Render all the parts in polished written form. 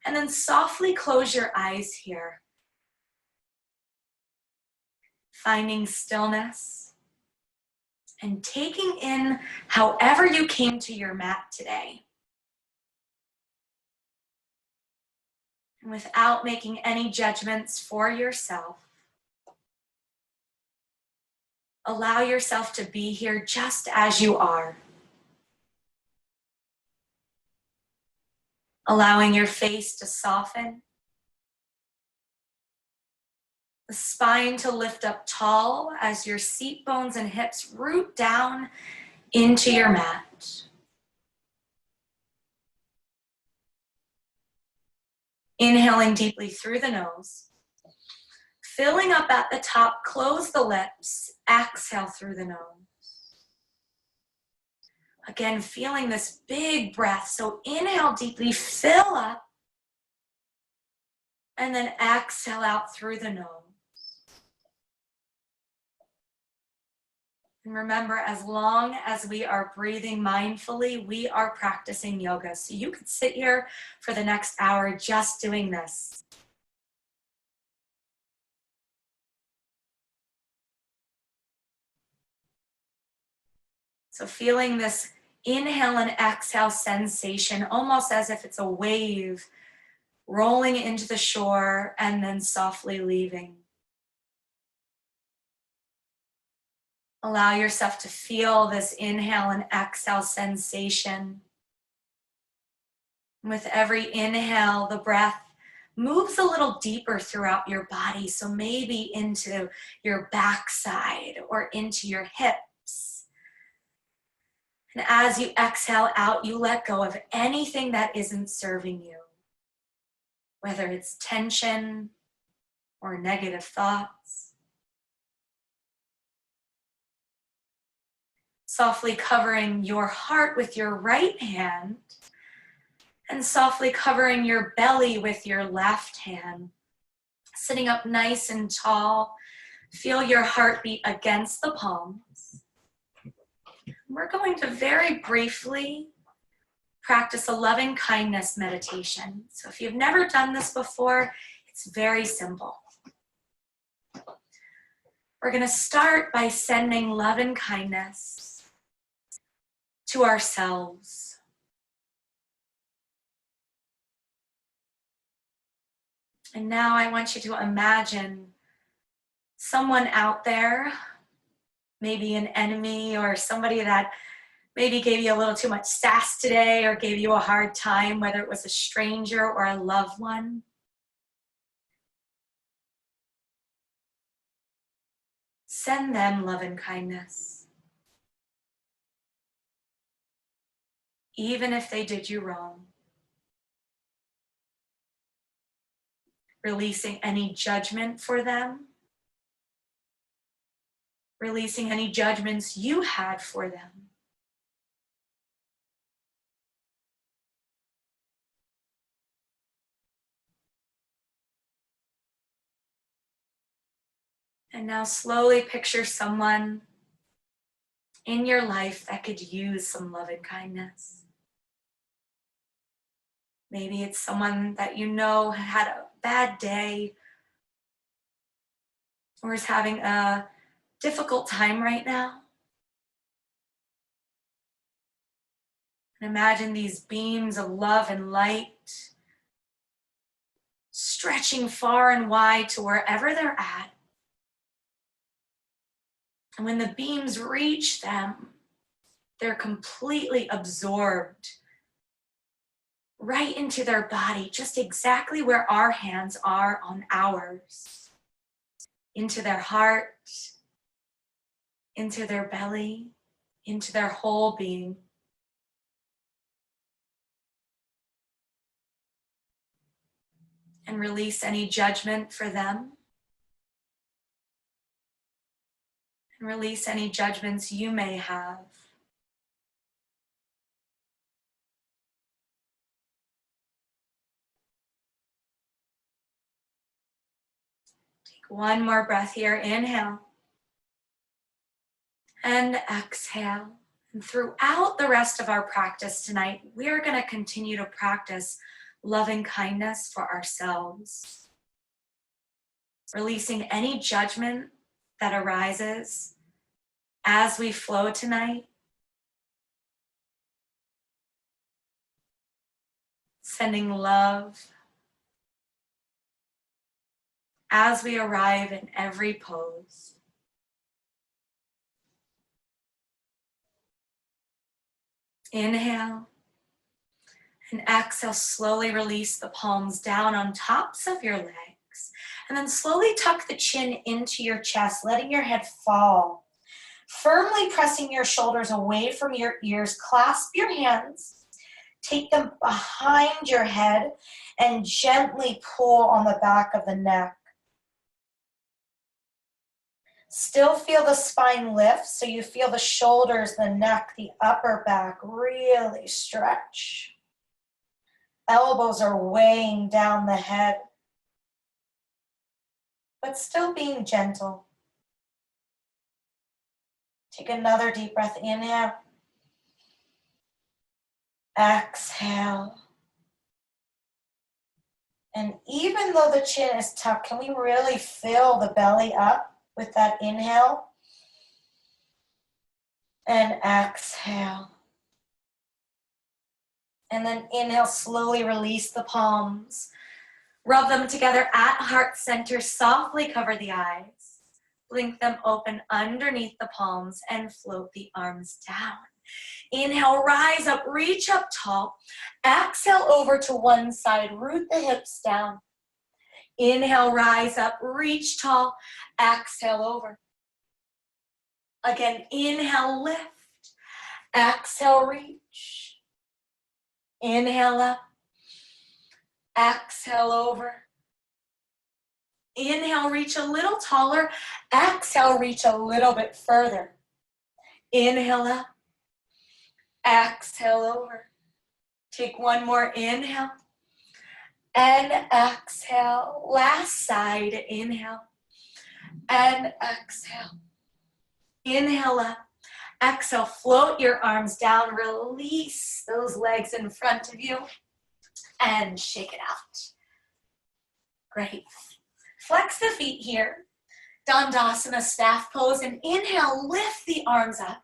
And then softly close your eyes here. Finding stillness and taking in however you came to your mat today. And without making any judgments for yourself, allow yourself to be here just as you are. Allowing your face to soften. The spine to lift up tall as your seat bones and hips root down into your mat. Inhaling deeply through the nose. Filling up at the top, close the lips, exhale through the nose. Again, feeling this big breath. So inhale deeply, fill up, and then exhale out through the nose. And remember, as long as we are breathing mindfully, we are practicing yoga. So you could sit here for the next hour just doing this. So feeling this inhale and exhale sensation, almost as if it's a wave rolling into the shore and then softly leaving. Allow yourself to feel this inhale and exhale sensation. With every inhale, the breath moves a little deeper throughout your body. So maybe into your backside or into your hips. And as you exhale out, you let go of anything that isn't serving you. Whether it's tension or negative thoughts. Softly covering your heart with your right hand and softly covering your belly with your left hand. Sitting up nice and tall, feel your heartbeat against the palms. We're going to very briefly practice a loving kindness meditation. So if you've never done this before, it's very simple. We're going to start by sending love and kindness to ourselves. And now I want you to imagine someone out there, maybe an enemy or somebody that maybe gave you a little too much sass today or gave you a hard time, whether it was a stranger or a loved one. Send them love and kindness. Even if they did you wrong. Releasing any judgment for them. Releasing any judgments you had for them. And now slowly picture someone in your life that could use some love and kindness. Maybe it's someone that you know had a bad day or is having a difficult time right now. And imagine these beams of love and light stretching far and wide to wherever they're at. And when the beams reach them, they're completely absorbed right into their body, just exactly where our hands are on ours. Into their heart, into their belly, into their whole being. And release any judgment for them. And release any judgments you may have. One more breath here, inhale and exhale. And throughout the rest of our practice tonight, we're going to continue to practice loving kindness for ourselves. Releasing any judgment that arises as we flow tonight. Sending love as we arrive in every pose. Inhale and exhale, slowly release the palms down on tops of your legs. And then slowly tuck the chin into your chest, letting your head fall. Firmly pressing your shoulders away from your ears, clasp your hands, take them behind your head, and gently pull on the back of the neck. Still feel the spine lift, so you feel the shoulders, the neck, the upper back really stretch. Elbows are weighing down the head, but still being gentle. Take another deep breath, inhale. Exhale. And even though the chin is tucked, can we really fill the belly up with that inhale? And exhale. And then inhale, slowly release the palms. Rub them together at heart center, softly cover the eyes. Blink them open underneath the palms and float the arms down. Inhale, rise up, reach up tall. Exhale over to one side, root the hips down. Inhale, rise up, reach tall. Exhale over. Again, inhale, lift. Exhale, reach. Inhale up. Exhale over. Inhale, reach a little taller. Exhale, reach a little bit further. Inhale up. Exhale over. Take one more inhale. And exhale. Last side, inhale. And exhale. Inhale up. Exhale, float your arms down. Release those legs in front of you. And shake it out. Great. Flex the feet here. Dandasana, staff pose. And inhale, lift the arms up.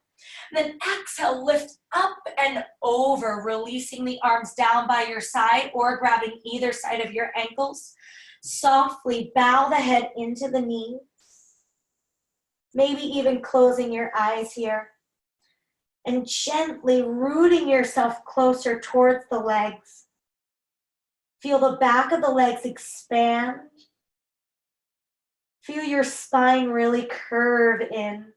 And then exhale, lift up and over, releasing the arms down by your side or grabbing either side of your ankles. Softly bow the head into the knees. Maybe even closing your eyes here. And gently rooting yourself closer towards the legs. Feel the back of the legs expand. Feel your spine really curve in.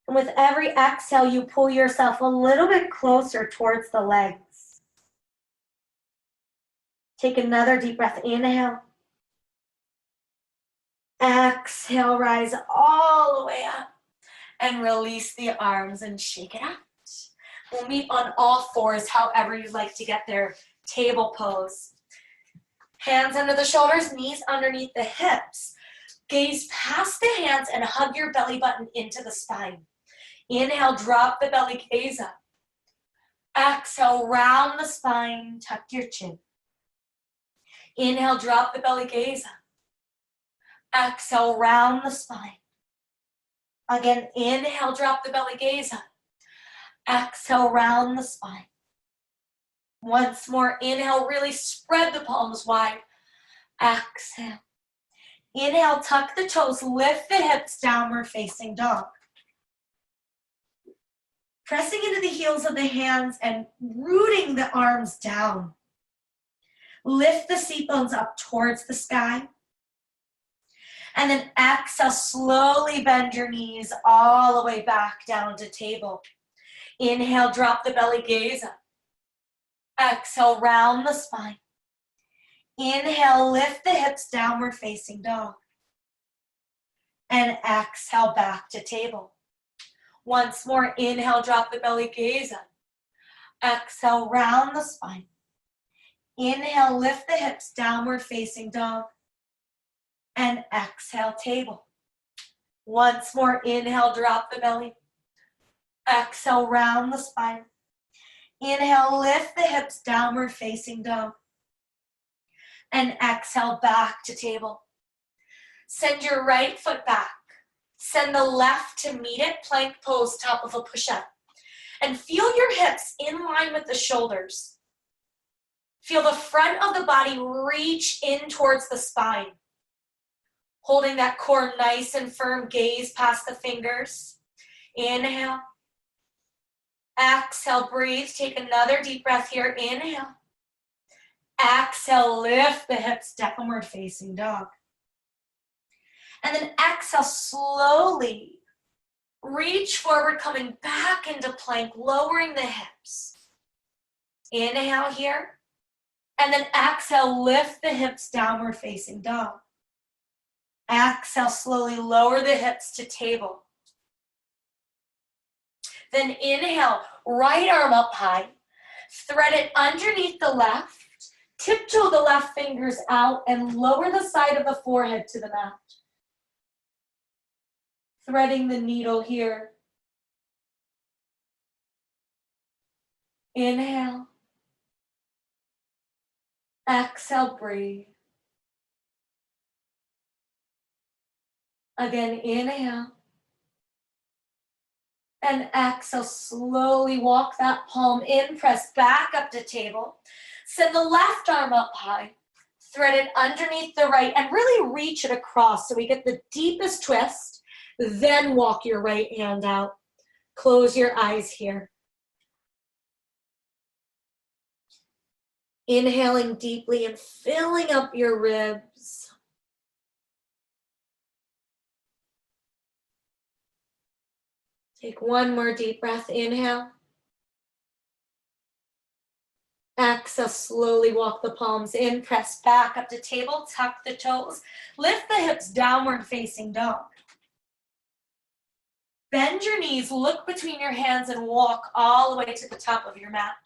And with every exhale, you pull yourself a little bit closer towards the legs. Take another deep breath. Inhale. Exhale, rise all the way up. And release the arms and shake it out. We'll meet on all fours, however you'd like to get there. Table pose. Hands under the shoulders, knees underneath the hips. Gaze past the hands and hug your belly button into the spine. Inhale, drop the belly gaze up. Exhale, round the spine, tuck your chin. Inhale, drop the belly gaze up. Exhale, round the spine. Again, inhale, drop the belly gaze up. Exhale, round the spine. Once more, inhale, really spread the palms wide. Exhale. Inhale, tuck the toes, lift the hips, downward facing dog. Pressing into the heels of the hands and rooting the arms down. Lift the seat bones up towards the sky. And then exhale, slowly bend your knees all the way back down to table. Inhale, drop the belly gaze up. Exhale, round the spine. Inhale, lift the hips, downward facing dog. And exhale, back to table. Once more, inhale, drop the belly gaze up. Exhale, round the spine. Inhale, lift the hips, downward facing dog. And exhale, table. Once more, inhale, drop the belly. Exhale, round the spine. Inhale, lift the hips, downward facing dog. And exhale, back to table. Send your right foot back. Send the left to meet it, plank pose, top of a push-up. And feel your hips in line with the shoulders. Feel the front of the body reach in towards the spine. Holding that core nice and firm, gaze past the fingers. Inhale. Exhale, breathe. Take another deep breath here. Inhale. Exhale, lift the hips, downward facing dog. And then exhale, slowly reach forward, coming back into plank, lowering the hips. Inhale here. And then exhale, lift the hips, downward facing dog. Exhale, slowly lower the hips to table. Then inhale, right arm up high. Thread it underneath the left. Tiptoe the left fingers out and lower the side of the forehead to the mat. Threading the needle here. Inhale. Exhale, breathe. Again, inhale. And exhale, slowly walk that palm in, press back up to table. Send the left arm up high. Thread it underneath the right and really reach it across so we get the deepest twist. Then walk your right hand out. Close your eyes here. Inhaling deeply and filling up your ribs. Take one more deep breath. Inhale. Exhale, slowly walk the palms in, press back up to table, tuck the toes, lift the hips, downward facing dog. Bend your knees, look between your hands and walk all the way to the top of your mat.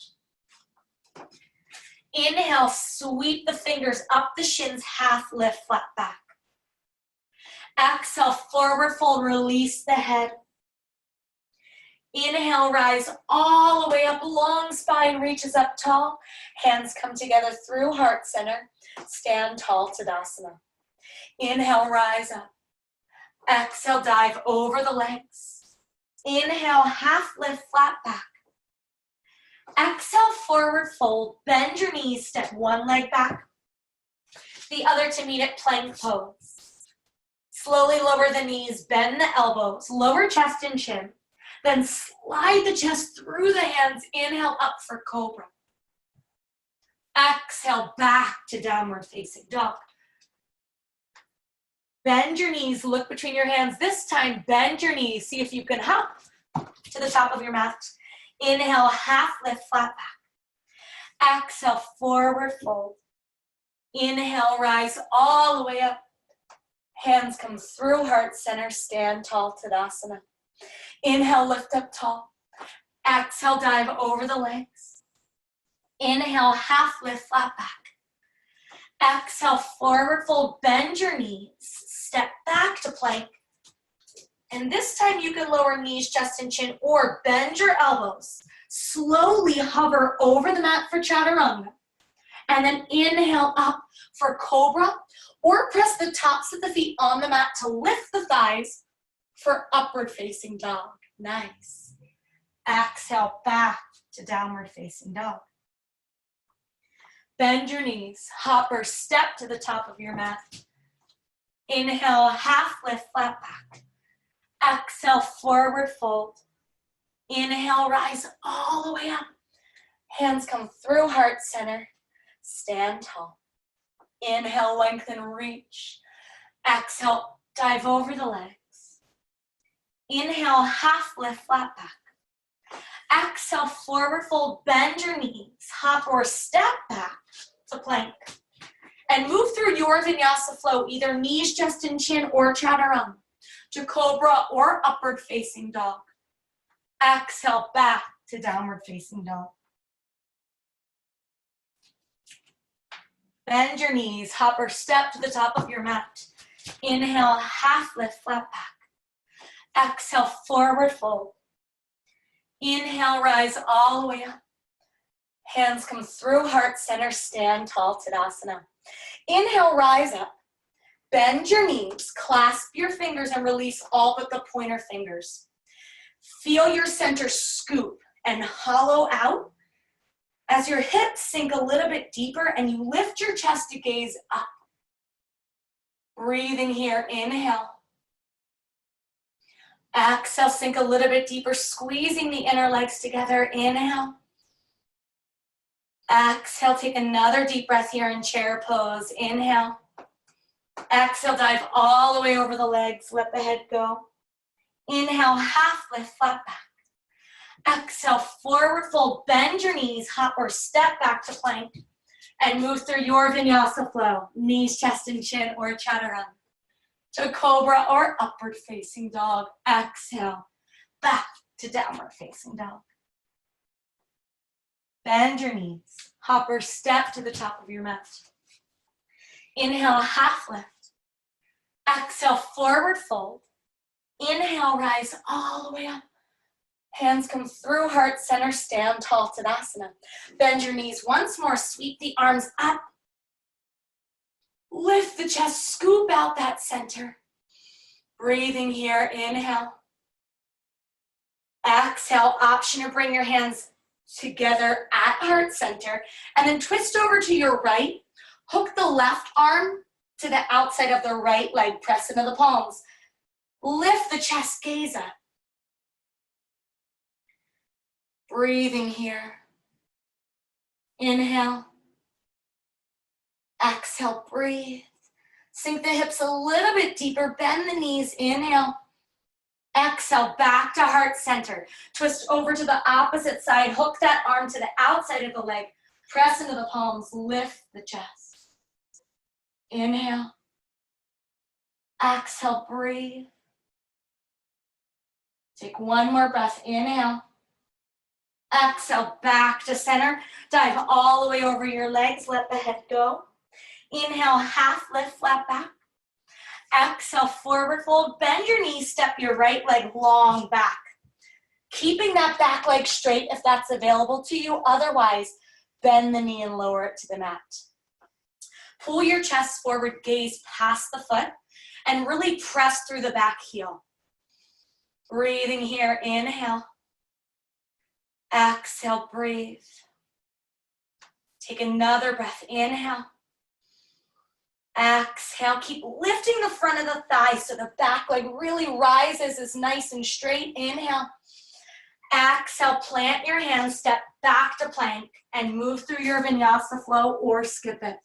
Inhale, sweep the fingers up the shins, half lift, flat back. Exhale, forward fold, release the head. Inhale, rise all the way up, long spine reaches up tall. Hands come together through heart center. Stand tall, Tadasana. Inhale, rise up. Exhale, dive over the legs. Inhale, half lift, flat back. Exhale, forward fold. Bend your knees, step one leg back. The other to meet it, plank pose. Slowly lower the knees, bend the elbows, lower chest and chin. Then slide the chest through the hands. Inhale up for cobra. Exhale back to downward facing dog. Bend your knees, look between your hands. This time, bend your knees. See if you can hop to the top of your mat. Inhale, half lift, flat back. Exhale, forward fold. Inhale, rise all the way up. Hands come through heart center. Stand tall, Tadasana. Inhale, lift up tall. Exhale, dive over the legs. Inhale, half lift, flat back. Exhale, forward fold, bend your knees. Step back to plank. And this time you can lower knees, chest, and chin, or bend your elbows. Slowly hover over the mat for chaturanga. And then inhale up for cobra, or press the tops of the feet on the mat to lift the thighs for upward facing dog. Nice. Exhale back to downward facing dog. Bend your knees, hop or step to the top of your mat. Inhale, half lift, flat back. Exhale, forward fold. Inhale, rise all the way up. Hands come through heart center. Stand tall. Inhale, lengthen, reach. Exhale, dive over the legs. Inhale, half lift, flat back. Exhale, forward fold, bend your knees, hop or step back to plank. And move through your vinyasa flow, either knees, chest, and chin, or chaturanga, to cobra or upward facing dog. Exhale, back to downward facing dog. Bend your knees, hop or step to the top of your mat. Inhale, half lift, flat back. Exhale, forward fold. Inhale, rise all the way up. Hands come through heart center, stand tall, Tadasana. Inhale, rise up. Bend your knees, clasp your fingers, and release all but the pointer fingers. Feel your center scoop and hollow out as your hips sink a little bit deeper and you lift your chest to gaze up. Breathing here, inhale. Exhale, sink a little bit deeper, squeezing the inner legs together. Inhale. Exhale, take another deep breath here in chair pose. Inhale. Exhale, dive all the way over the legs, let the head go. Inhale, half lift, flat back. Exhale, forward fold, bend your knees, hop or step back to plank, and move through your vinyasa flow, knees, chest, and chin, or chaturanga. To cobra or upward facing dog. Exhale, back to downward facing dog. Bend your knees, hop or step to the top of your mat. Inhale, half lift. Exhale, forward fold. Inhale, rise all the way up. Hands come through heart center, stand tall, Tadasana. Bend your knees once more, sweep the arms up. Lift the chest, scoop out that center. Breathing here, inhale. Exhale, option to bring your hands together at heart center, and then twist over to your right. Hook the left arm to the outside of the right leg, press into the palms. Lift the chest, gaze up. Breathing here. Inhale. Exhale, breathe. Sink the hips a little bit deeper, bend the knees, inhale. Exhale, back to heart center. Twist over to the opposite side, hook that arm to the outside of the leg, press into the palms, lift the chest. Inhale. Exhale, breathe. Take one more breath, inhale. Exhale, back to center. Dive all the way over your legs, let the head go. Inhale, half lift, flat back. Exhale, forward fold, bend your knees, step your right leg long back. Keeping that back leg straight if that's available to you. Otherwise, bend the knee and lower it to the mat. Pull your chest forward, gaze past the foot, and really press through the back heel. Breathing here, inhale. Exhale, breathe. Take another breath, inhale. Exhale, keep lifting the front of the thigh so the back leg really rises, is nice and straight. Inhale. Exhale, plant your hands, step back to plank, and move through your vinyasa flow or skip it.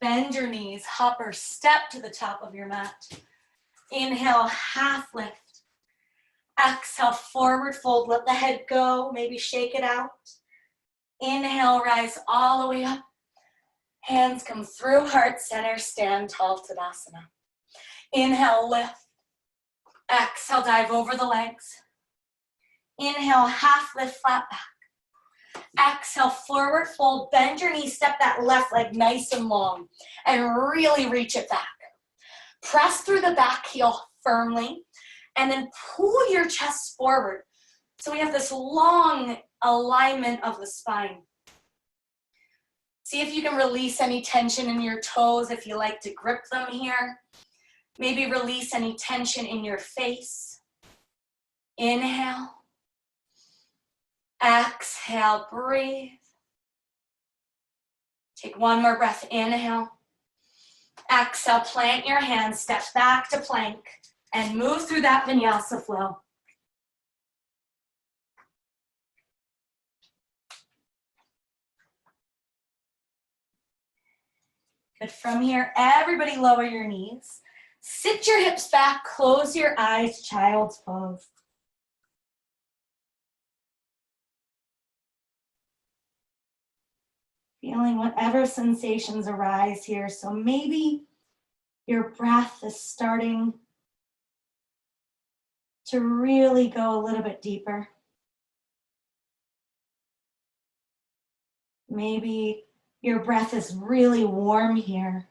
Bend your knees, hop or step to the top of your mat. Inhale, half lift. Exhale, forward fold, let the head go, maybe shake it out. Inhale, rise all the way up. Hands come through heart center, stand tall, Tadasana. Inhale, lift. Exhale, dive over the legs. Inhale, half lift, flat back. Exhale, forward fold, bend your knees, step that left leg nice and long, and really reach it back. Press through the back heel firmly, and then pull your chest forward. So we have this long alignment of the spine. See if you can release any tension in your toes if you like to grip them here. Maybe release any tension in your face. Inhale. Exhale, breathe. Take one more breath, inhale. Exhale, plant your hands, step back to plank, and move through that vinyasa flow. Good, from here, everybody lower your knees. Sit your hips back, close your eyes, child's pose. Feeling whatever sensations arise here. So maybe your breath is starting to really go a little bit deeper. Maybe your breath is really warm here.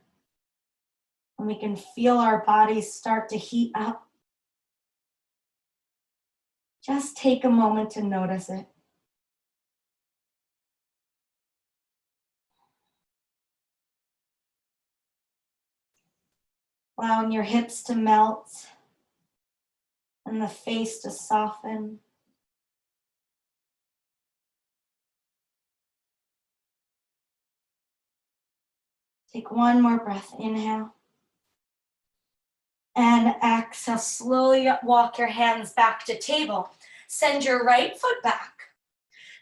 And we can feel our bodies start to heat up. Just take a moment to notice it. Allowing your hips to melt and the face to soften. Take one more breath, inhale. And exhale, slowly walk your hands back to table. Send your right foot back.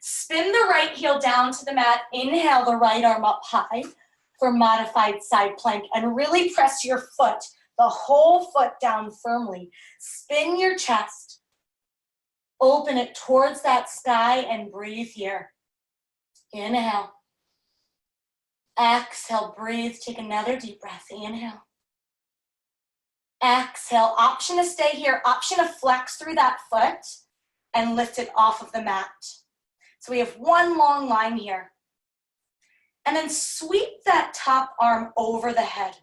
Spin the right heel down to the mat. Inhale the right arm up high for modified side plank. And really press your foot, the whole foot down firmly. Spin your chest. Open it towards that sky and breathe here. Inhale. Exhale, breathe. Take another deep breath. Inhale. Exhale, option to stay here, option to flex through that foot and lift it off of the mat. So we have one long line here. And then sweep that top arm over the head.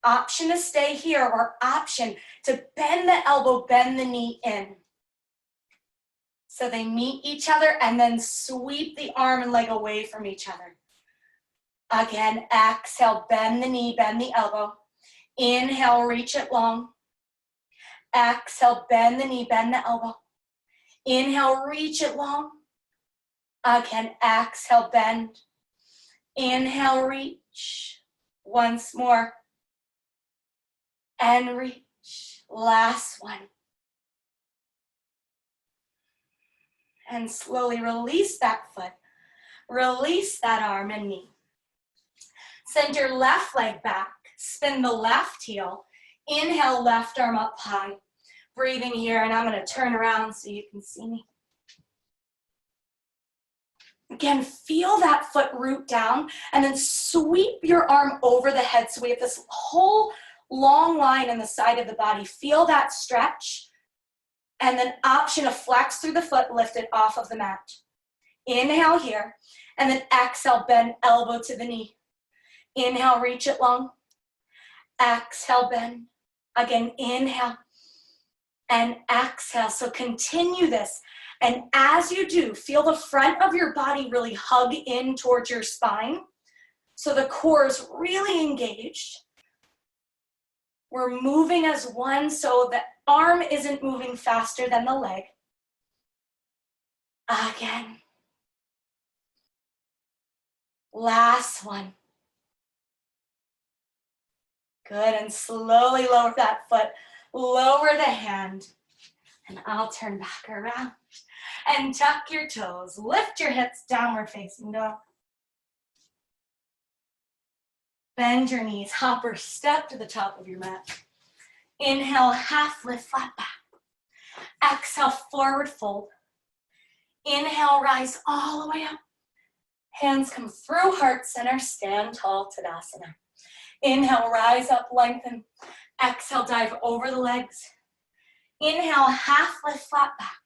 Option to stay here or option to bend the elbow, bend the knee in. So they meet each other and then sweep the arm and leg away from each other. Again, exhale, bend the knee, bend the elbow. Inhale, reach it long. Exhale, bend the knee, bend the elbow. Inhale, reach it long. Again, exhale, bend. Inhale, reach. Once more. And reach. Last one. And slowly release that foot. Release that arm and knee. Send your left leg back. Spin the left heel. Inhale, left arm up high. Breathing here, and I'm going to turn around so you can see me. Again, feel that foot root down, and then sweep your arm over the head. So we have this whole long line in the side of the body. Feel that stretch, and then option to flex through the foot, lift it off of the mat. Inhale here, and then exhale, bend elbow to the knee. Inhale, reach it long. Exhale, bend. Again, inhale and exhale. So continue this. And as you do, feel the front of your body really hug in towards your spine. So the core is really engaged. We're moving as one, so the arm isn't moving faster than the leg. Again. Last one. Good, and slowly lower that foot, lower the hand, and I'll turn back around and tuck your toes. Lift your hips, downward facing dog. Bend your knees, hop or step to the top of your mat. Inhale, half lift, flat back. Exhale, forward fold. Inhale, rise all the way up. Hands come through heart center, stand tall, Tadasana. Inhale, rise up, lengthen. Exhale, dive over the legs. Inhale, half lift, flat back.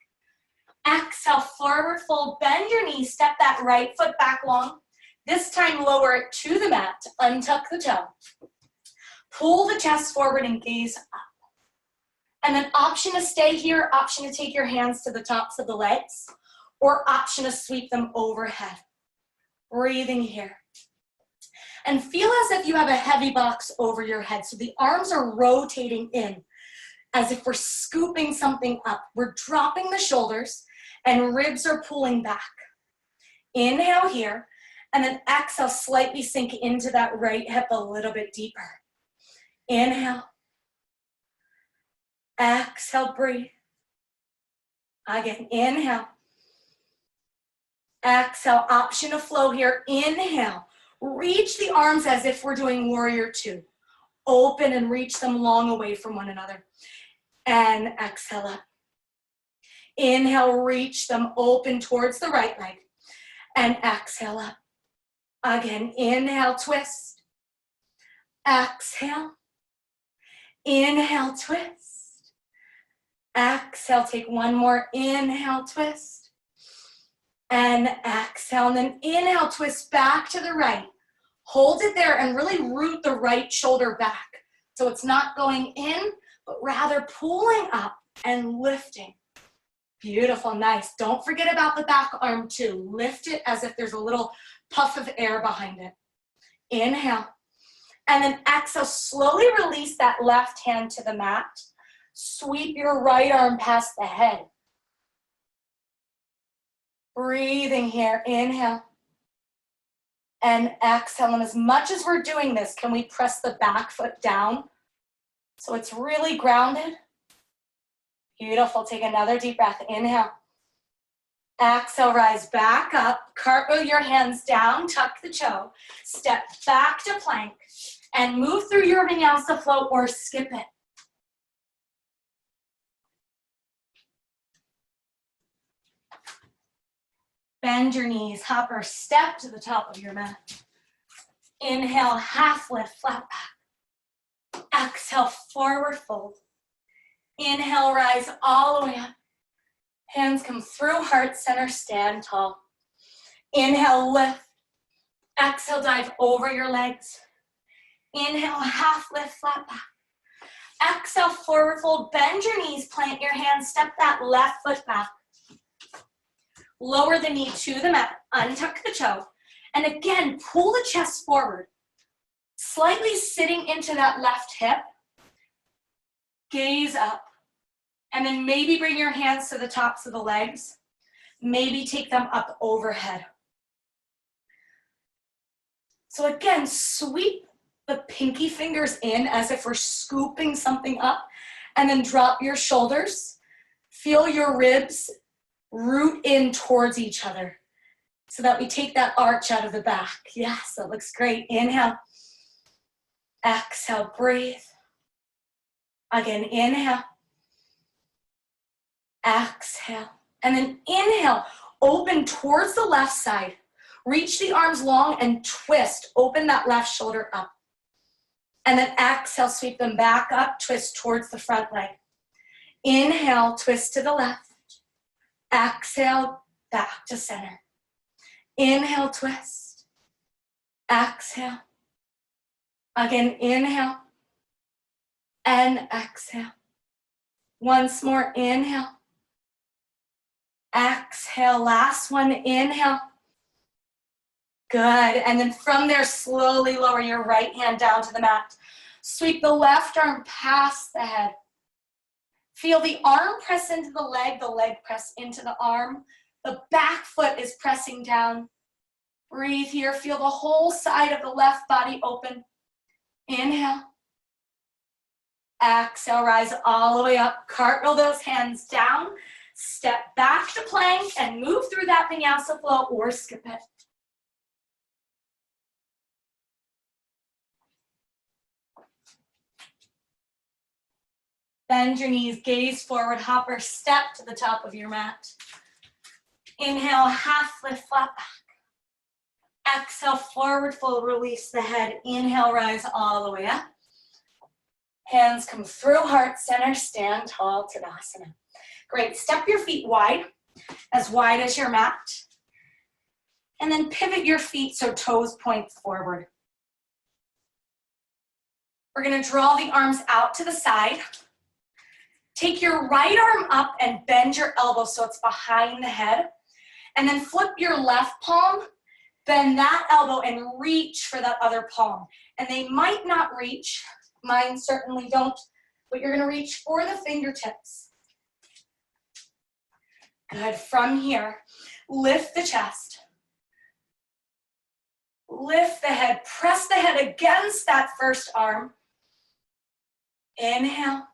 Exhale, forward fold, bend your knees, step that right foot back long. This time, lower it to the mat, untuck the toe. Pull the chest forward and gaze up. And then option to stay here, option to take your hands to the tops of the legs, or option to sweep them overhead. Breathing here. And feel as if you have a heavy box over your head. So the arms are rotating in as if we're scooping something up. We're dropping the shoulders and ribs are pulling back. Inhale here, and then exhale, slightly sink into that right hip a little bit deeper. Inhale. Exhale, breathe. Again, inhale. Exhale, option to flow here. Inhale. Reach the arms as if we're doing warrior two. Open and reach them long away from one another. And exhale up. Inhale, reach them open towards the right leg. And exhale up. Again, inhale, twist. Exhale. Inhale, twist. Exhale, take one more. Inhale, twist. And exhale, and then inhale, twist back to the right. Hold it there and really root the right shoulder back. So it's not going in, but rather pulling up and lifting. Beautiful, nice. Don't forget about the back arm too. Lift it as if there's a little puff of air behind it. Inhale. And then exhale, slowly release that left hand to the mat. Sweep your right arm past the head. Breathing here, inhale. And exhale, and as much as we're doing this, can we press the back foot down so it's really grounded? Beautiful, take another deep breath, inhale. Exhale, rise back up, cartwheel your hands down, tuck the toe, step back to plank, and move through your vinyasa flow or skip it. Bend your knees, hop or step to the top of your mat. Inhale, half lift, flat back. Exhale, forward fold. Inhale, rise all the way up. Hands come through heart center, stand tall. Inhale, lift. Exhale, dive over your legs. Inhale, half lift, flat back. Exhale, forward fold, bend your knees, plant your hands, step that left foot back. Lower the knee to the mat, untuck the toe, and again, pull the chest forward. Slightly sitting into that left hip. Gaze up. And then maybe bring your hands to the tops of the legs. Maybe take them up overhead. So again, sweep the pinky fingers in as if we're scooping something up, and then drop your shoulders. Feel your ribs root in towards each other so that we take that arch out of the back. Yes, that looks great. Inhale. Exhale, breathe. Again, inhale. Exhale. And then inhale, open towards the left side. Reach the arms long and twist. Open that left shoulder up. And then exhale, sweep them back up, twist towards the front leg. Inhale, twist to the left. Exhale, back to center. Inhale, twist. Exhale. Again, inhale. And exhale. Once more, inhale. Exhale, last one, inhale. Good, and then from there, slowly lower your right hand down to the mat. Sweep the left arm past the head. Feel the arm press into the leg press into the arm. The back foot is pressing down. Breathe here, feel the whole side of the left body open. Inhale. Exhale, rise all the way up. Cartwheel those hands down. Step back to plank and move through that vinyasa flow or skip it. Bend your knees, gaze forward, hop or step to the top of your mat. Inhale, half lift, flat back. Exhale, forward fold, release the head. Inhale, rise all the way up. Hands come through heart center, stand tall, Tadasana. Great, step your feet wide as your mat. And then pivot your feet so toes point forward. We're gonna draw the arms out to the side. Take your right arm up and bend your elbow so it's behind the head. And then flip your left palm, bend that elbow and reach for that other palm. And they might not reach, mine certainly don't, but you're gonna reach for the fingertips. Good, from here, lift the chest. Lift the head, press the head against that first arm. Inhale.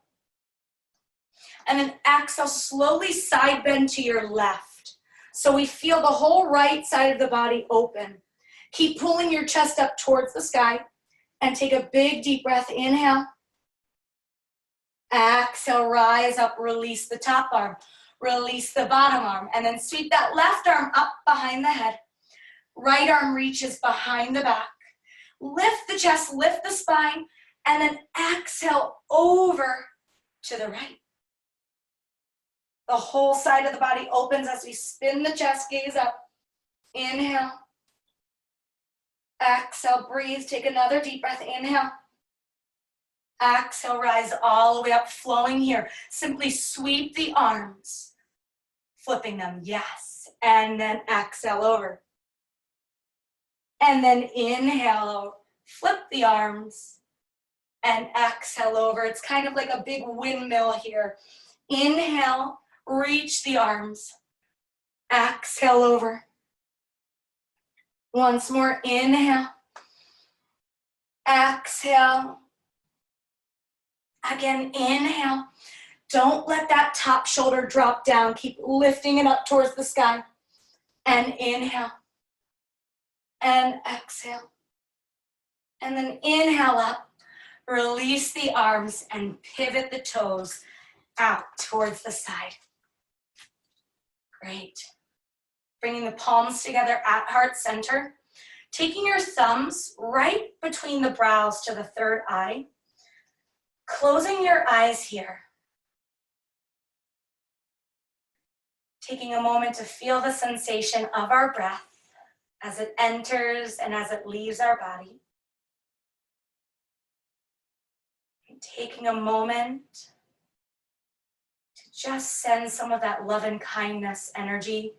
And then exhale, slowly side bend to your left. So we feel the whole right side of the body open. Keep pulling your chest up towards the sky and take a big deep breath. Inhale. Exhale, rise up, release the top arm, release the bottom arm, and then sweep that left arm up behind the head. Right arm reaches behind the back. Lift the chest, lift the spine, and then exhale over to the right. The whole side of the body opens as we spin the chest, gaze up. Inhale. Exhale, breathe. Take another deep breath. Inhale. Exhale, rise all the way up, flowing here. Simply sweep the arms, flipping them, yes. And then exhale over. And then inhale, flip the arms, and exhale over. It's kind of like a big windmill here. Inhale, reach the arms. Exhale over. Once more, inhale. Exhale. Again, inhale. Don't let that top shoulder drop down. Keep lifting it up towards the sky. And inhale. And exhale. And then inhale up. Release the arms and pivot the toes out towards the side. Great. Bringing the palms together at heart center. Taking your thumbs right between the brows to the third eye. Closing your eyes here. Taking a moment to feel the sensation of our breath as it enters and as it leaves our body. And taking a moment to just send some of that love and kindness energy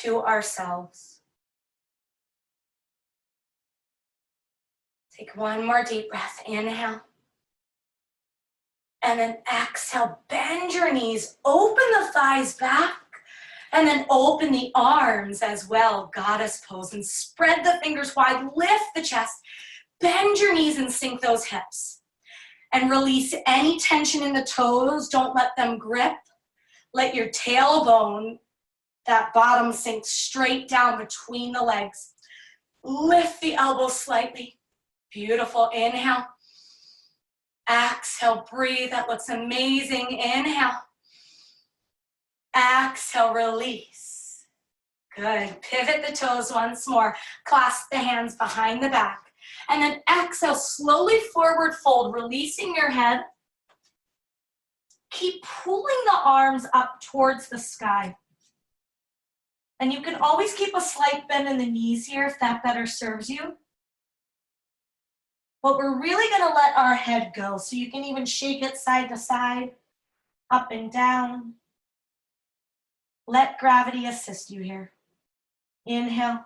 to ourselves. Take one more deep breath. Inhale. And then exhale, bend your knees, open the thighs back, and then open the arms as well, goddess pose, and spread the fingers wide, lift the chest, bend your knees and sink those hips. And release any tension in the toes, don't let them grip. Let your tailbone, that bottom, sink straight down between the legs. Lift the elbows slightly, beautiful, inhale. Exhale, breathe, that looks amazing. Inhale. Exhale, release. Good, pivot the toes once more. Clasp the hands behind the back. And then exhale, slowly forward fold, releasing your head. Keep pulling the arms up towards the sky. And you can always keep a slight bend in the knees here if that better serves you. But we're really gonna let our head go. So you can even shake it side to side, up and down. Let gravity assist you here. Inhale.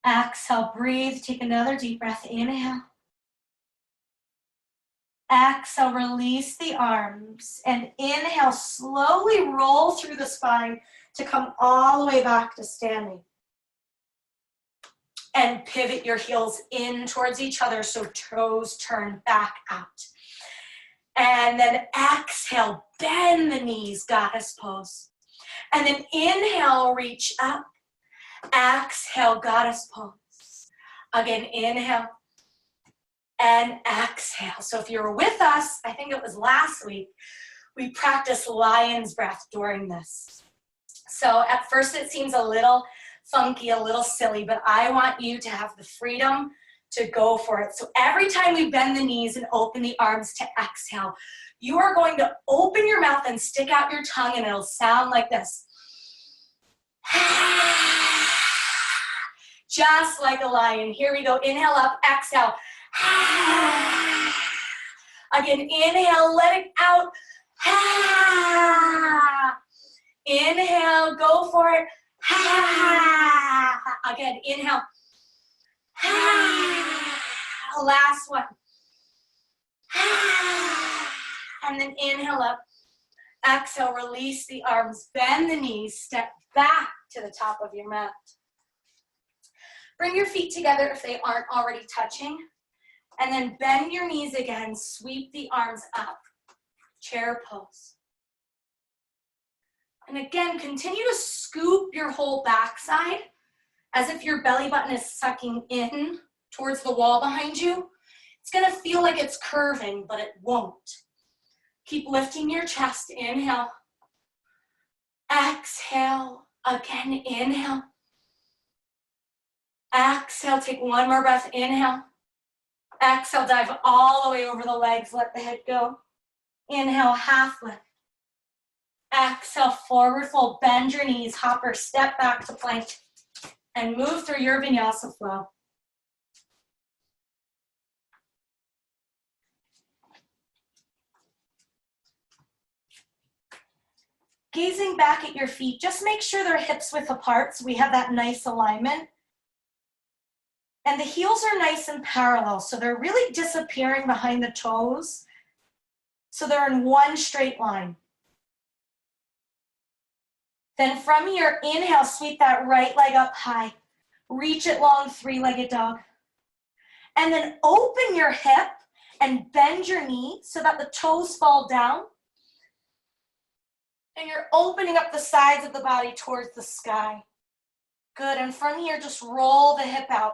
Exhale, breathe, take another deep breath. Inhale. Exhale, release the arms. And inhale, slowly roll through the spine to come all the way back to standing. And pivot your heels in towards each other so toes turn back out. And then exhale, bend the knees, goddess pose. And then inhale, reach up. Exhale, goddess pose. Again, inhale and exhale. So if you were with us, I think it was last week, we practiced lion's breath during this. So at first it seems a little funky, a little silly, but I want you to have the freedom to go for it. So every time we bend the knees and open the arms to exhale, you are going to open your mouth and stick out your tongue, and it'll sound like this. Just like a lion. Here we go. Inhale up, exhale. Again, inhale, let it out. Inhale, go for it. Again, inhale. Last one. And then inhale up. Exhale, release the arms, bend the knees, step back to the top of your mat. Bring your feet together if they aren't already touching. And then bend your knees again, sweep the arms up. Chair pose. And again, continue to scoop your whole backside as if your belly button is sucking in towards the wall behind you. It's gonna feel like it's curving, but it won't. Keep lifting your chest, inhale. Exhale, again, inhale. Exhale, take one more breath, inhale. Exhale, dive all the way over the legs, let the head go. Inhale, half lift. Exhale, forward fold, bend your knees, hopper, step back to plank. and move through your vinyasa flow. Gazing back at your feet, just make sure they're hips width apart so we have that nice alignment. And the heels are nice and parallel, so they're really disappearing behind the toes. So they're in one straight line. Then from here, inhale, sweep that right leg up high. Reach it long, three-legged dog. And then open your hip and bend your knee so that the toes fall down. And you're opening up the sides of the body towards the sky. Good, and from here, just roll the hip out.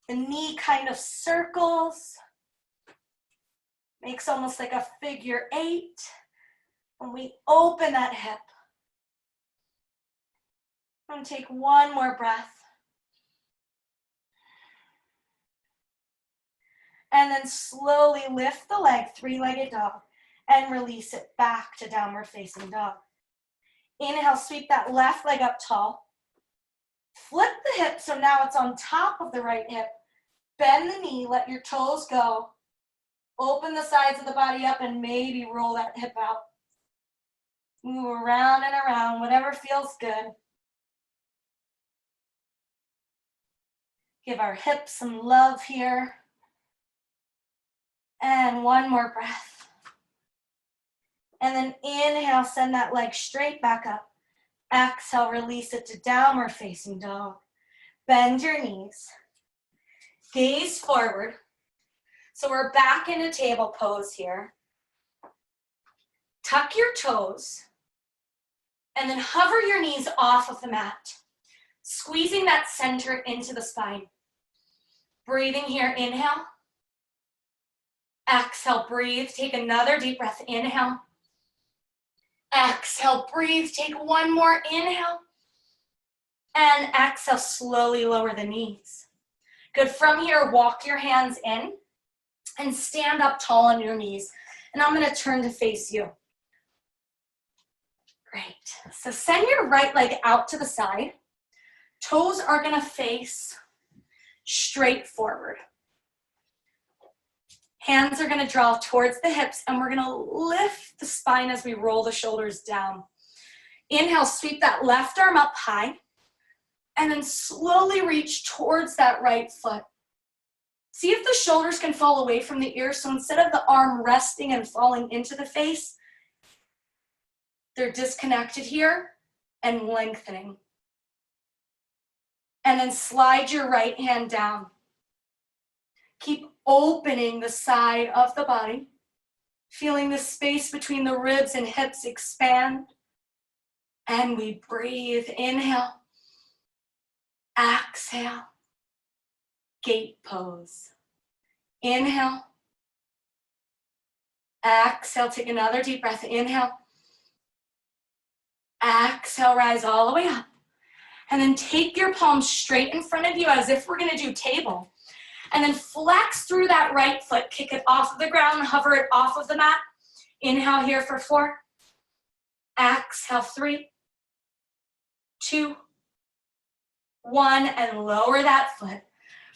The knee kind of circles. Makes almost like a figure 8. When we open that hip. And take one more breath. And then slowly lift the leg, three-legged dog, and release it back to downward facing dog. Inhale, sweep that left leg up tall. Flip the hip so now it's on top of the right hip. Bend the knee, let your toes go. Open the sides of the body up and maybe roll that hip out. Move around and around, whatever feels good. Give our hips some love here. And one more breath. And then inhale, send that leg straight back up. Exhale, release it to downward facing dog. Bend your knees. Gaze forward. So we're back in a table pose here. Tuck your toes. And then hover your knees off of the mat. Squeezing that center into the spine. Breathing here, inhale. Exhale, breathe. Take another deep breath. Inhale. Exhale, breathe. Take one more inhale. And exhale, slowly lower the knees. Good. From here, walk your hands in and stand up tall on your knees. And I'm going to turn to face you. Great. So send your right leg out to the side. Toes are going to face straight forward. Hands are going to draw towards the hips, and we're going to lift the spine as we roll the shoulders down. Inhale, sweep that left arm up high, and then slowly reach towards that right foot. See if the shoulders can fall away from the ears, so instead of the arm resting and falling into the face, they're disconnected here and lengthening. And then slide your right hand down. Keep opening the side of the body, feeling the space between the ribs and hips expand. And we breathe. Inhale. Exhale. Gate pose. Inhale. Exhale. Take another deep breath. Inhale. Exhale. Rise all the way up. And then take your palms straight in front of you as if we're going to do table. And then flex through that right foot. Kick it off of the ground. Hover it off of the mat. Inhale here for 4. Exhale, 3, 2, 1. And lower that foot.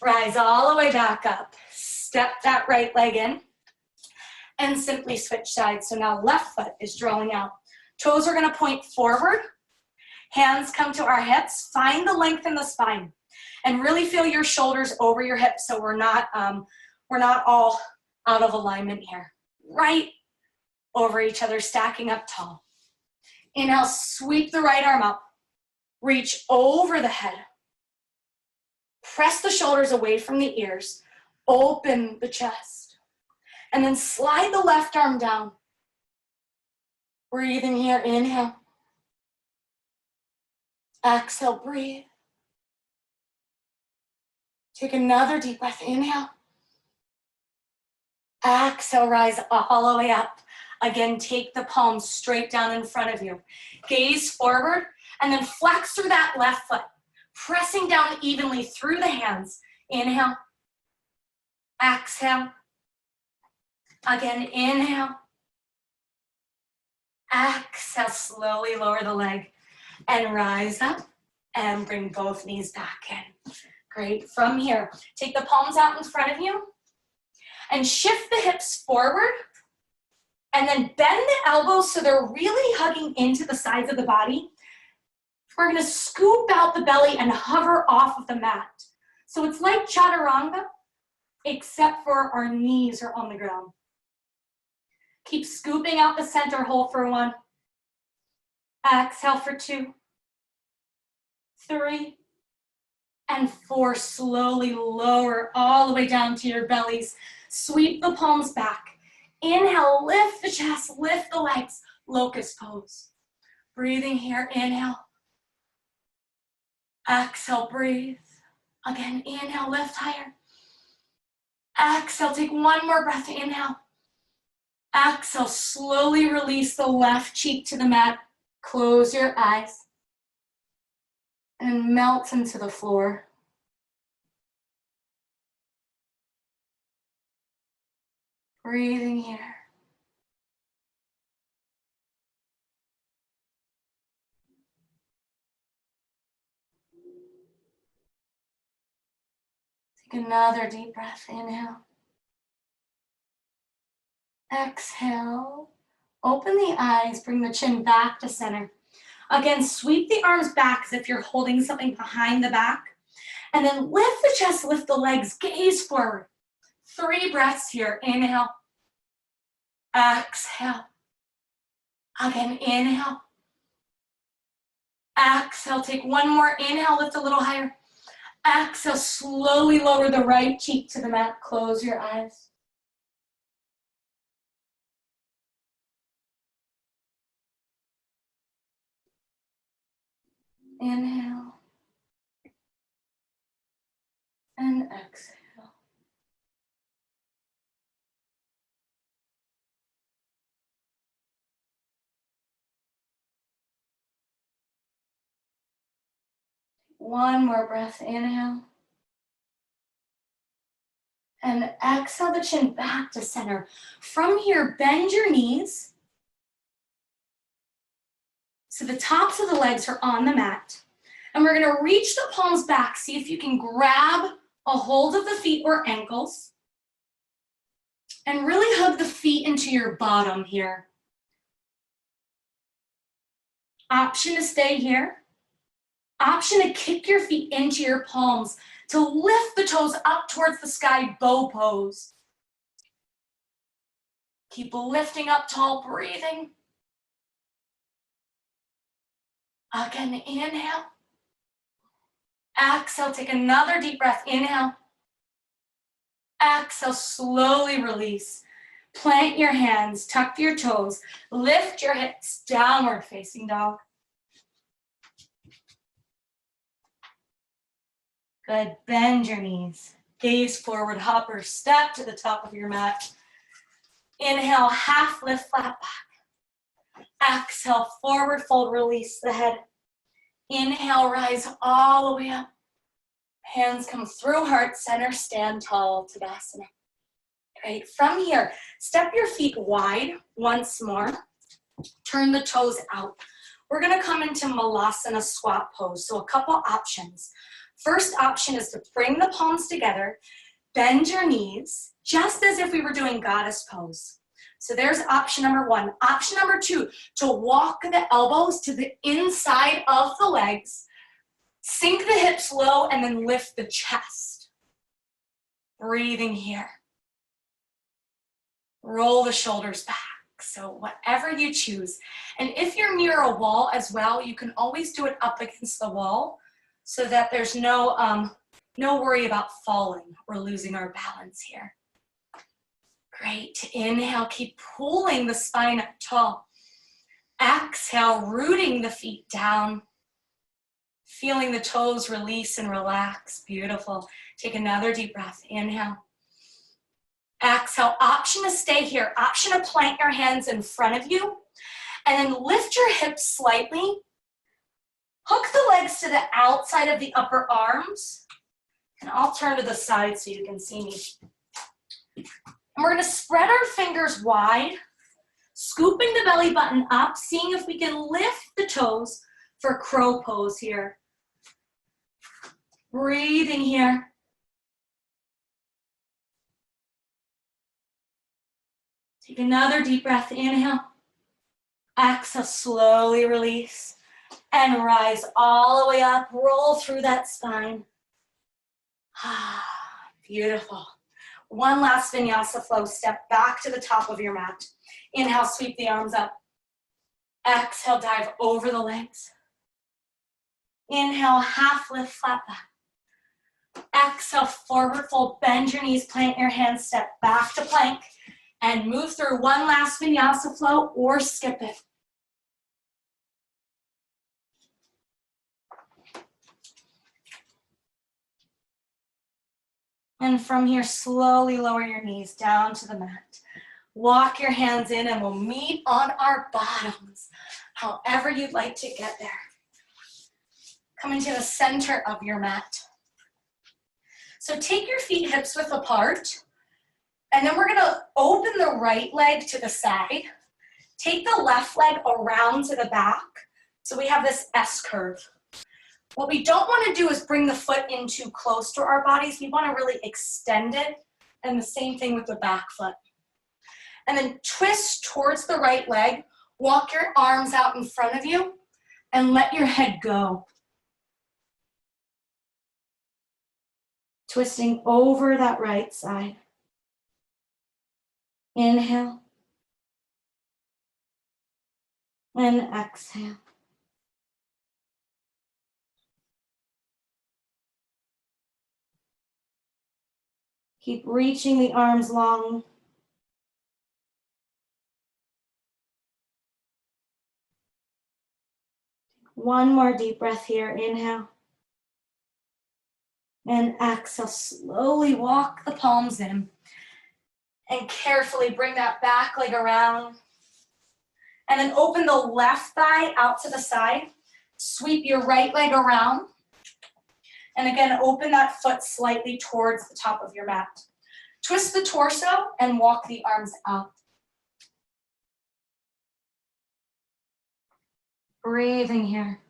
Rise all the way back up. Step that right leg in. And simply switch sides. So now left foot is drawing out. Toes are going to point forward. Hands come to our hips. Find the length in the spine. And really feel your shoulders over your hips so we're not all out of alignment here. Right over each other, stacking up tall. Inhale, sweep the right arm up. Reach over the head. Press the shoulders away from the ears. Open the chest. And then slide the left arm down. Breathing here, inhale. Exhale, breathe. Take another deep breath, inhale. Exhale, rise all the way up. Again, take the palms straight down in front of you. Gaze forward, and then flex through that left foot, pressing down evenly through the hands. Inhale. Exhale. Again, inhale. Exhale, slowly lower the leg and rise up. and bring both knees back in. Great. From here, take the palms out in front of you and shift the hips forward, and then bend the elbows so they're really hugging into the sides of the body. We're gonna scoop out the belly and hover off of the mat. So it's like chaturanga, except for our knees are on the ground. Keep scooping out the center, hold for 1. Exhale for 2, 3, and 4. Slowly lower all the way down to your bellies. Sweep the palms back. Inhale, lift the chest, lift the legs, locust pose. Breathing here, inhale. Exhale, breathe. Again, inhale, lift higher. Exhale, take one more breath, inhale. Exhale, slowly release the left cheek to the mat. Close your eyes and melt into the floor. Breathing here. Take another deep breath, inhale. Exhale, open the eyes, bring the chin back to center. Again, sweep the arms back as if you're holding something behind the back. And then lift the chest, lift the legs, gaze forward. 3 breaths here, inhale. Exhale. Again, inhale. Exhale, take one more inhale, lift a little higher. Exhale, slowly lower the right cheek to the mat, close your eyes. Inhale and exhale. One more breath, inhale. And exhale the chin back to center. From here, bend your knees so the tops of the legs are on the mat. And we're gonna reach the palms back. See if you can grab a hold of the feet or ankles. And really hug the feet into your bottom here. Option to stay here. Option to kick your feet into your palms, to lift the toes up towards the sky, bow pose. Keep lifting up tall, breathing. Again, inhale. Exhale, take another deep breath, inhale. Exhale, slowly release. Plant your hands, tuck your toes, lift your hips, downward facing dog. Good, bend your knees. Gaze forward, hopper, step to the top of your mat. Inhale, half lift, flat back. Exhale, forward fold, release the head. Inhale, rise all the way up. Hands come through heart center, stand tall, Tadasana. Great, from here, step your feet wide once more. Turn the toes out. We're gonna come into Malasana squat pose, so a couple options. First option is to bring the palms together, bend your knees, just as if we were doing goddess pose. So there's option number 1. Option number 2, to walk the elbows to the inside of the legs, sink the hips low, and then lift the chest. Breathing here. Roll the shoulders back. So whatever you choose. And if you're near a wall as well, you can always do it up against the wall so that there's no worry about falling or losing our balance here. Great. Inhale, keep pulling the spine up tall. Exhale, rooting the feet down. Feeling the toes release and relax. Beautiful. Take another deep breath. Inhale. Exhale. Option to stay here. Option to plant your hands in front of you. And then lift your hips slightly. Hook the legs to the outside of the upper arms. And I'll turn to the side so you can see me. And we're going to spread our fingers wide, scooping the belly button up, seeing if we can lift the toes for crow pose here. Breathing here. Take another deep breath, inhale. Exhale, slowly release. And rise all the way up, roll through that spine. Beautiful. One last vinyasa flow, step back to the top of your mat. Inhale, sweep the arms up. Exhale, dive over the legs. Inhale, half lift, flat back. Exhale, forward fold, bend your knees, plant your hands, step back to plank, and move through one last vinyasa flow or skip it. And from here, slowly lower your knees down to the mat. Walk your hands in and we'll meet on our bottoms, however you'd like to get there. Come into the center of your mat. So take your feet hips width apart, and then we're gonna open the right leg to the side. Take the left leg around to the back, so we have this S curve. What we don't want to do is bring the foot in too close to our bodies. We want to really extend it, and the same thing with the back foot. And then twist towards the right leg, walk your arms out in front of you, and let your head go. Twisting over that right side. Inhale. And exhale. Keep reaching the arms long. One more deep breath here. Inhale. And exhale. Slowly walk the palms in. And carefully bring that back leg around. And then open the left thigh out to the side. Sweep your right leg around. And again, open that foot slightly towards the top of your mat. Twist the torso and walk the arms out. Breathing here.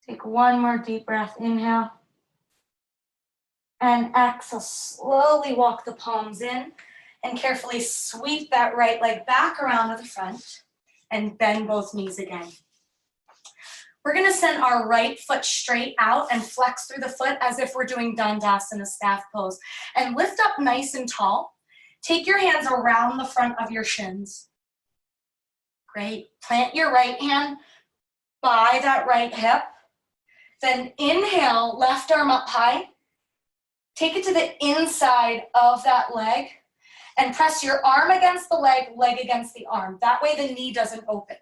Take one more deep breath. Inhale. And exhale, slowly walk the palms in and carefully sweep that right leg back around to the front and bend both knees again. We're gonna send our right foot straight out and flex through the foot as if we're doing Dandasana staff pose. And lift up nice and tall. Take your hands around the front of your shins. Great. Plant your right hand by that right hip. Then inhale, left arm up high. Take it to the inside of that leg and press your arm against the leg, leg against the arm. That way the knee doesn't open.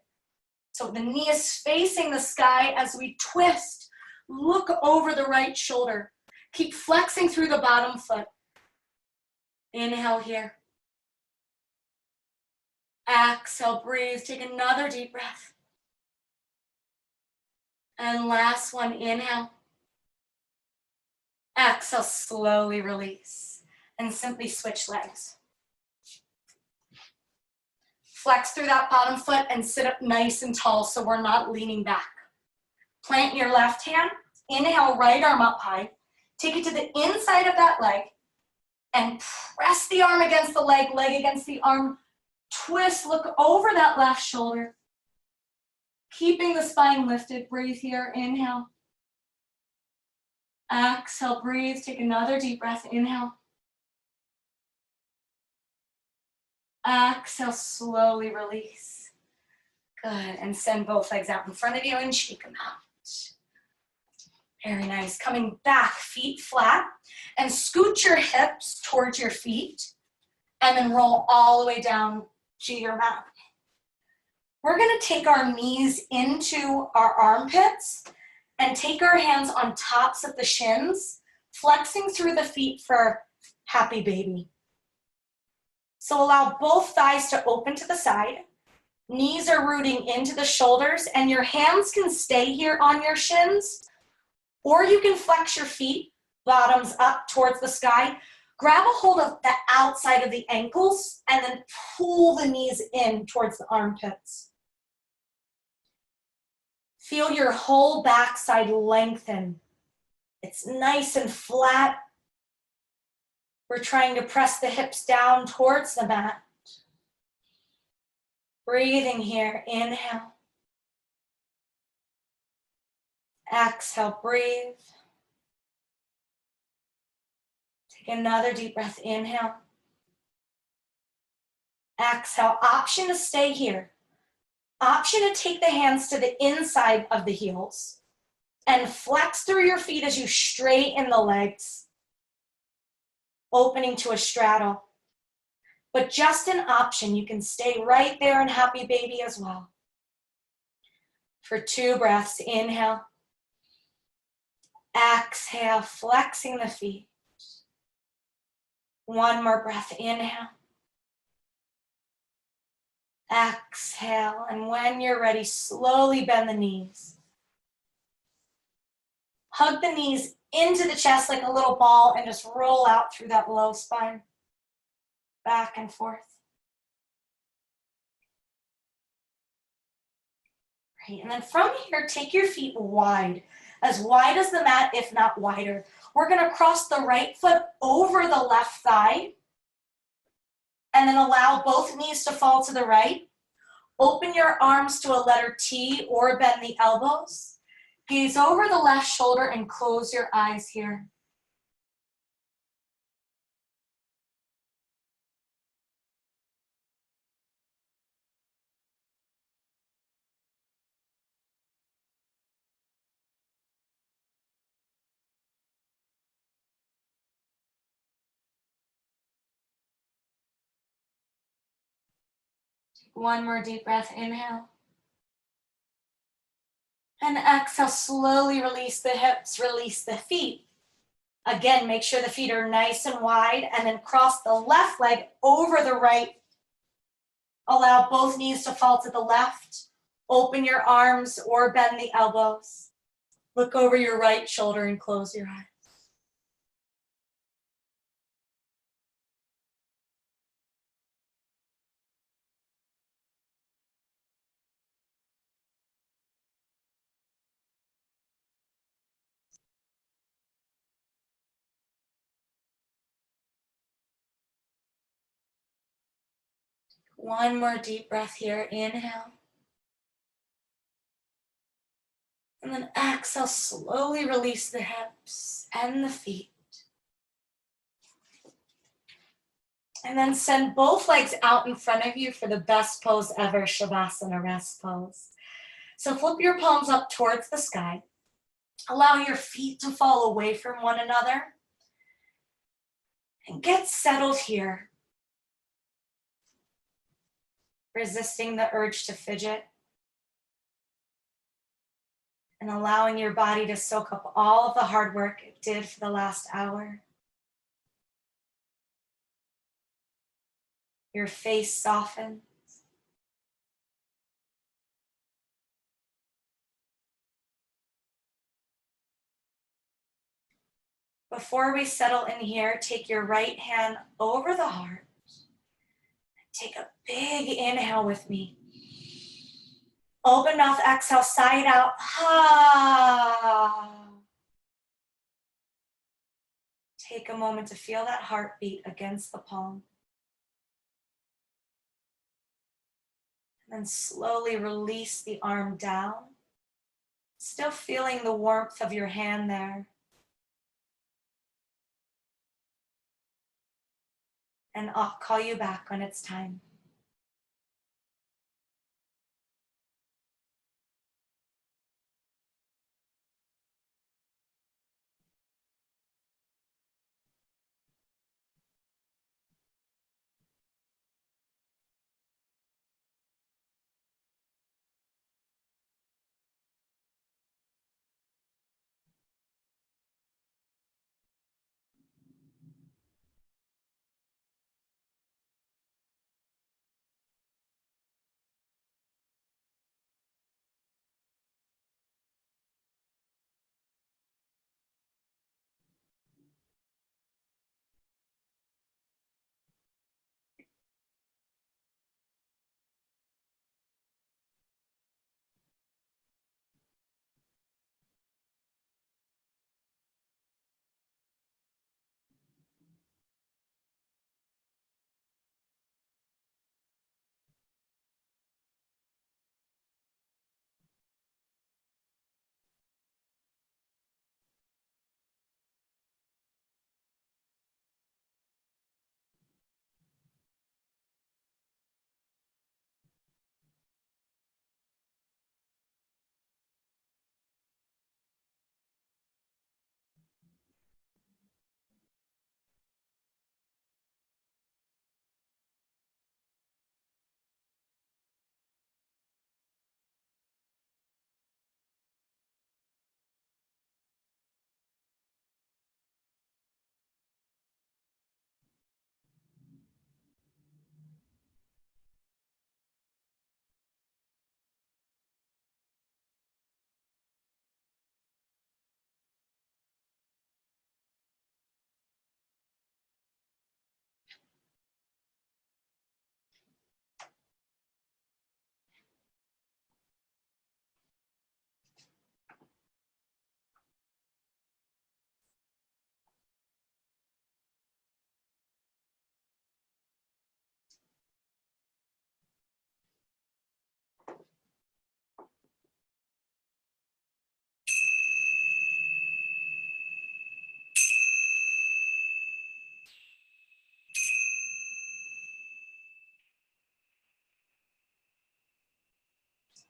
So the knee is facing the sky as we twist. Look over the right shoulder. Keep flexing through the bottom foot. Inhale here. Exhale, breathe. Take another deep breath. And last one, inhale. Exhale, slowly release. And simply switch legs. Flex through that bottom foot and sit up nice and tall so we're not leaning back. Plant your left hand. Inhale, right arm up high. Take it to the inside of that leg and press the arm against the leg, leg against the arm. Twist, look over that left shoulder. Keeping the spine lifted, breathe here, inhale. Exhale, breathe, take another deep breath, inhale. Exhale, slowly release. Good, and send both legs out in front of you and shake them out. Very nice. Coming back, feet flat, and scoot your hips towards your feet, and then roll all the way down to your mat. We're gonna take our knees into our armpits and take our hands on tops of the shins, flexing through the feet for happy baby. So allow both thighs to open to the side. Knees are rooting into the shoulders, and your hands can stay here on your shins, or you can flex your feet bottoms up towards the sky. Grab a hold of the outside of the ankles and then pull the knees in towards the armpits. Feel your whole backside lengthen. It's nice and flat. We're trying to press the hips down towards the mat. Breathing here, inhale. Exhale, breathe. Take another deep breath, inhale. Exhale, option to stay here. Option to take the hands to the inside of the heels and flex through your feet as you straighten the legs, opening to a straddle. But just an option, you can stay right there in happy baby as well. For 2 breaths, inhale. Exhale, flexing the feet. 1 more breath, inhale. Exhale, and when you're ready, slowly bend the knees. Hug the knees into the chest like a little ball and just roll out through that low spine. Back and forth. Great, and then from here, take your feet wide as the mat, if not wider. We're gonna cross the right foot over the left thigh and then allow both knees to fall to the right. Open your arms to a letter T or bend the elbows. Gaze over the left shoulder and close your eyes here. One more deep breath, inhale. And exhale, slowly release the hips, release the feet. Again, make sure the feet are nice and wide and then cross the left leg over the right. Allow both knees to fall to the left. Open your arms or bend the elbows. Look over your right shoulder and close your eyes. One more deep breath here, inhale. And then exhale, slowly release the hips and the feet. And then send both legs out in front of you for the best pose ever, Shavasana, rest pose. So flip your palms up towards the sky. Allow your feet to fall away from one another. And get settled here. Resisting the urge to fidget. And allowing your body to soak up all of the hard work it did for the last hour. Your face softens. Before we settle in here, take your right hand over the heart. Take a big inhale with me. Open mouth, exhale, side out. Take a moment to feel that heartbeat against the palm. And then slowly release the arm down. Still feeling the warmth of your hand there. And I'll call you back when it's time.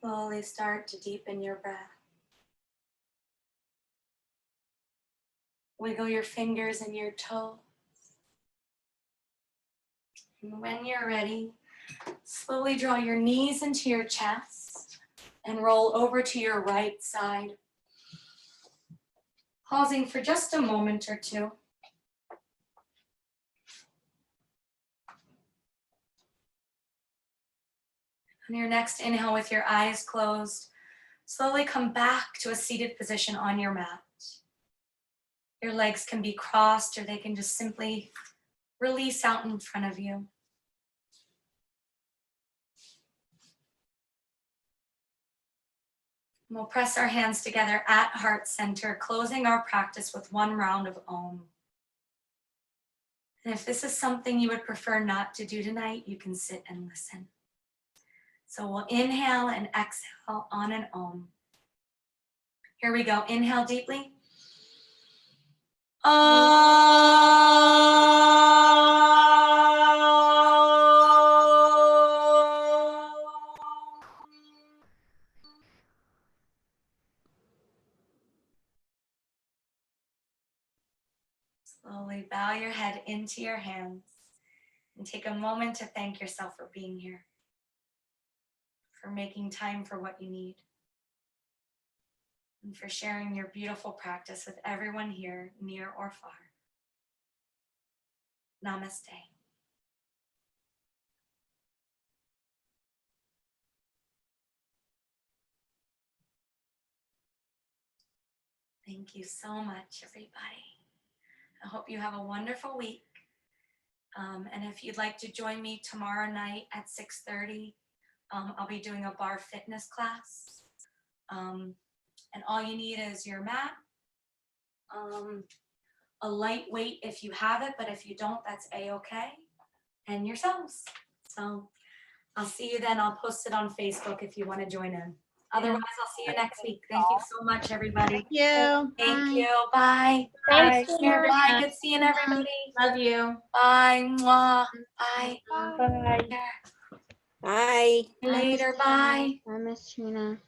Slowly start to deepen your breath. Wiggle your fingers and your toes. And when you're ready, slowly draw your knees into your chest and roll over to your right side. Pausing for just a moment or two. On your next inhale with your eyes closed, slowly come back to a seated position on your mat. Your legs can be crossed or they can just simply release out in front of you. We'll press our hands together at heart center, closing our practice with one round of Om. And if this is something you would prefer not to do tonight, you can sit and listen. So we'll inhale and exhale on an Om. Here we go. Inhale deeply. Slowly bow your head into your hands and take a moment to thank yourself for being here, for making time for what you need, and for sharing your beautiful practice with everyone here, near or far. Namaste. Thank you so much, everybody. I hope you have a wonderful week. And if you'd like to join me tomorrow night at 6:30, I'll be doing a bar fitness class. And all you need is your mat, a lightweight if you have it, but if you don't, that's A-okay, and yourselves. So I'll see you then. I'll post it on Facebook if you want to join in. Otherwise, I'll see you next week. Thank you so much, everybody. Thank you. Thank you. Bye. Thanks, Bye. Trina. Good seeing everybody. Love you. Bye. Mwah. Bye. Bye. Bye. See you later. Bye. I miss Trina.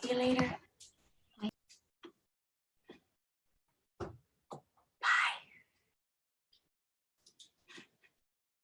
See you later.